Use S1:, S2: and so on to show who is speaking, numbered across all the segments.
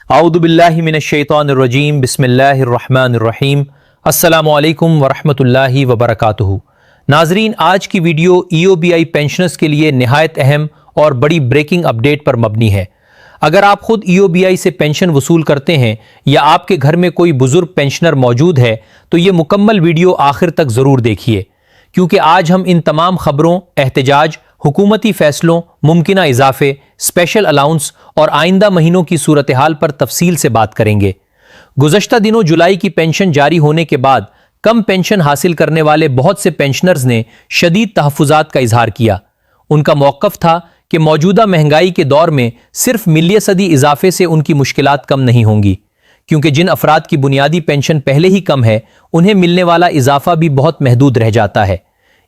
S1: औदु बिल्लाहि मिनश्शैतानिर्रजीम बिस्मिल्लाहिर्रहमानिर्रहीम अस्सलामु अलैकुम वरहमतुल्लाहि वबरकातुहू। नाजरीन, आज की वीडियो EOBI पेंशनर्स के लिए निहायत अहम और बड़ी ब्रेकिंग अपडेट पर मबनी है। अगर आप खुद EOBI से पेंशन वसूल करते हैं या आपके घर में कोई बुजुर्ग पेंशनर मौजूद है तो ये मुकम्मल वीडियो आखिर तक ज़रूर देखिए, क्योंकि आज हम इन तमाम खबरों, एहतजाज, हुकूमती फैसलों, मुमकिना इजाफे, स्पेशल अलाउंस और आइंदा महीनों की सूरत हाल पर तफसील से बात करेंगे। गुज़श्ता दिनों जुलाई की पेंशन जारी होने के बाद कम पेंशन हासिल करने वाले बहुत से पेंशनर्स ने शदीद तहफ़्फ़ुज़ात का इजहार किया। उनका मौक़िफ़ था कि मौजूदा महंगाई के दौर में सिर्फ मिलियसदी इजाफे से उनकी मुश्किलात कम नहीं होंगी, क्योंकि जिन अफराद की बुनियादी पेंशन पहले ही कम है उन्हें मिलने वाला इजाफा भी बहुत महदूद रह जाता है।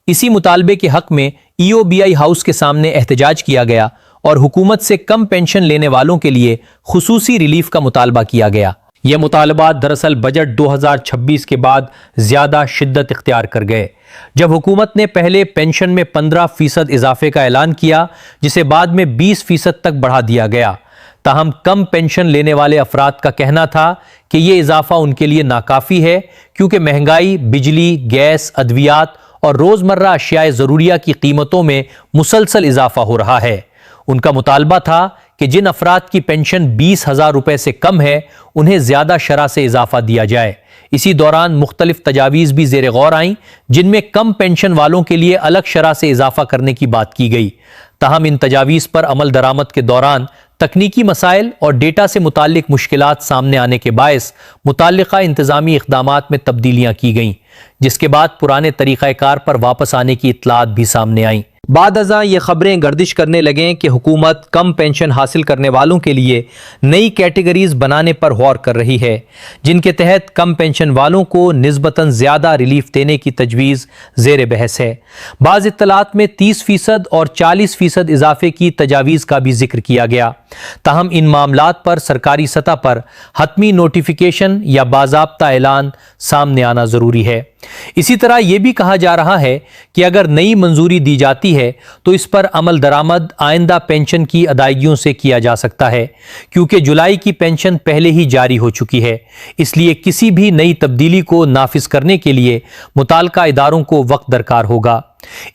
S1: इसी मुतालबे के हक में EOBI हाउस के सामने एहतजाज किया गया और हुकूमत से कम पेंशन लेने वालों के लिए खुसूसी रिलीफ का मुतालबा किया गया। यह मुतालबात दरअसल बजट 2026 के बाद ज्यादा शिद्दत इख्तियार कर गए, जब हुकूमत ने पहले पेंशन में 15% इजाफे का ऐलान किया, जिसे बाद में 20% तक बढ़ा दिया गया। ताहम कम पेंशन लेने वाले अफराद का कहना था कि यह इजाफा उनके लिए नाकाफी है, क्योंकि महंगाई, बिजली, गैस, अद्वियात और रोजमर्रा अशियाए ज़रूरिया की कीमतों में मुसलसल इजाफा हो रहा है। उनका मुतालबा था कि जिन अफराद की पेंशन 20,000 रुपए से कम है उन्हें ज्यादा शरह से इजाफा दिया जाए। इसी दौरान मुख्तलिफ तजावीज़ भी ज़ेर गौर आईं, जिनमें कम पेंशन वालों के लिए अलग शरह से इजाफा करने की बात की गई। ताहम इन तजावीज़ पर अमल दरामद के दौरान तकनीकी मसाइल और डेटा से मुताल्लिक मुश्किलात सामने आने के बायस मुताल्लिका इंतजामी इक़दामात में तब्दीलियां की गईं, जिसके बाद पुराने तरीक़ाकार पर वापस आने की इत्तलात भी सामने आईं। बाद अज़ां ये खबरें गर्दिश करने लगें कि हुकूमत कम पेंशन हासिल करने वालों के लिए नई कैटेगरीज बनाने पर गौर कर रही है, जिनके तहत कम पेंशन वालों को निस्बतन ज़्यादा रिलीफ देने की तजवीज़ ज़ेर बहस है। बाज़ इत्तलात में 30% और 40% इजाफे की तजावीज़ का भी जिक्र किया गया। ताहम इन मामलात पर सरकारी सतह पर हतमी नोटिफिकेशन या बाज़ाब्ता ऐलान सामने आना ज़रूरी है। इसी तरह यह भी कहा जा रहा है कि अगर नई मंजूरी दी जाती है तो इस पर अमल दरामद आइंदा पेंशन की अदायगियों से किया जा सकता है, क्योंकि जुलाई की पेंशन पहले ही जारी हो चुकी है। इसलिए किसी भी नई तब्दीली को नाफिज करने के लिए मुताल्लिका इदारों को वक्त दरकार होगा।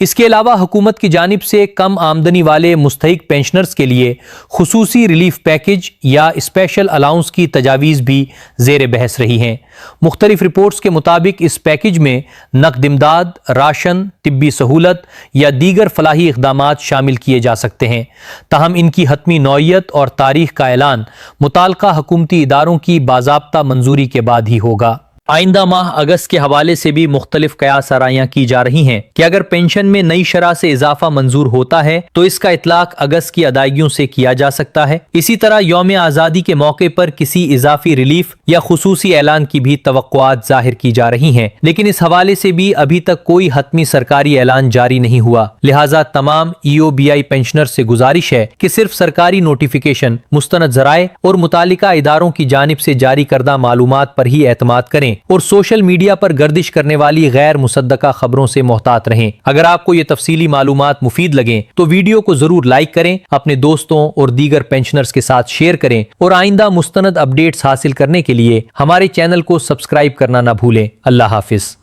S1: इसके अलावा हुकूमत की जानिब से कम आमदनी वाले मुस्तहिक पेंशनर्स के लिए खुसूसी रिलीफ पैकेज या स्पेशल अलाउंस की तजावीज़ भी ज़ेर बहस रही हैं। मुख्तलिफ रिपोर्ट्स के मुताबिक इस पैकेज में नकद इमदाद, राशन, तिब्बी सहूलत या दीगर फलाही इक़दामात शामिल किए जा सकते हैं। ताहम इनकी हतमी नौइयत और तारीख का ऐलान मुताल्लिका हुकूमती इदारों की बाज़ाब्ता मंजूरी के बाद ही होगा। आइंदा माह अगस्त के हवाले से भी मुख्तलिफ कयास आराइयां की जा रही हैं कि अगर पेंशन में नई शरह से इजाफा मंजूर होता है तो इसका इतलाक अगस्त की अदायगियों से किया जा सकता है। इसी तरह यौम आज़ादी के मौके पर किसी इजाफी रिलीफ या खुसूसी ऐलान की भी तवक्कुआत जाहिर की जा रही हैं, लेकिन इस हवाले से भी अभी तक कोई हतमी सरकारी ऐलान जारी नहीं हुआ। लिहाजा तमाम EOBI पेंशनर से गुजारिश है कि सिर्फ सरकारी नोटिफिकेशन, मुस्तनद ज़राए और मुताल्लिका इदारों की जानिब से जारी करदा मालूमात पर ही एतमाद करें और सोशल मीडिया पर गर्दिश करने वाली गैर मुसद्दका खबरों से मोहतात रहें। अगर आपको ये तफसीली मालूमात मुफीद लगें तो वीडियो को जरूर लाइक करें, अपने दोस्तों और दीगर पेंशनर्स के साथ शेयर करें और आइंदा मुस्तनद अपडेट्स हासिल करने के लिए हमारे चैनल को सब्सक्राइब करना ना भूलें। अल्लाह हाफिज।